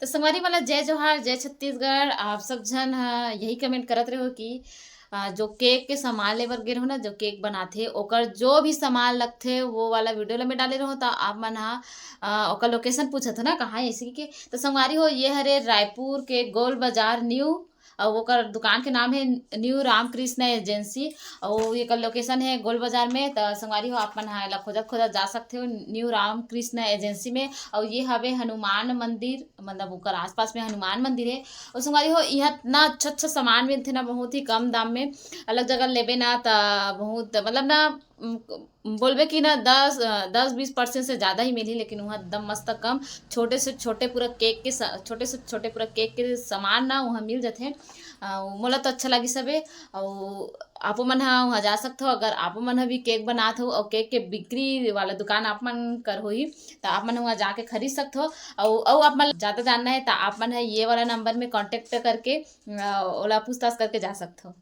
तो संगवारी वाला जय जोहार, जय छत्तीसगढ़। आप सब झन यही कमेंट करत रहे हो कि जो केक के सामान ले बर गे रहो ना, जो केक बनाथे ओकर जो भी सामान लगथे वो वाला वीडियो ला मैं डाले रहो। तो आप मन ओकर लोकेशन पूछत हो ना कहाँ है इसी के। तो संगवारी हो ये हरे रायपुर के गोल बाजार न्यू, और ओकर दुकान के नाम है न्यू रामकृष्ण एजेंसी। और ये लोकेशन है गोल बाजार में। तो संगवारी हो आप मन ला खोजत खोजत जा सकते हो न्यू रामकृष्ण एजेंसी में। और ये हवे हनुमान मंदिर, मतलब ओकर आसपास में हनुमान मंदिर है। और संगवारी हो यहाँ इतना अच्छा अच्छा सामान मिलते ना, बहुत ही कम दाम में। अलग जगह लेबे ना तो बहुत मतलब ना बोलबे कि ना 10-20% से ज़्यादा ही मिली, लेकिन वहाँ एकदम मस्त कम। छोटे से छोटे पूरा केक के छोटे से छोटे पूरा केक के सामान ना वहाँ मिल जाते। मोला तो अच्छा लगी सबे। और आप मन वहाँ जा सकते हो अगर आप मन भी केक बनात हो और केक के बिक्री वाला दुकान आप मन कर होही, तो आप मन वहाँ जाके खरीद सकते हो। और आप मन ज़्यादा जानना है तो आप मन है ये वाला नंबर में कांटेक्ट करके ओला पूछताछ करके जा सकते हो।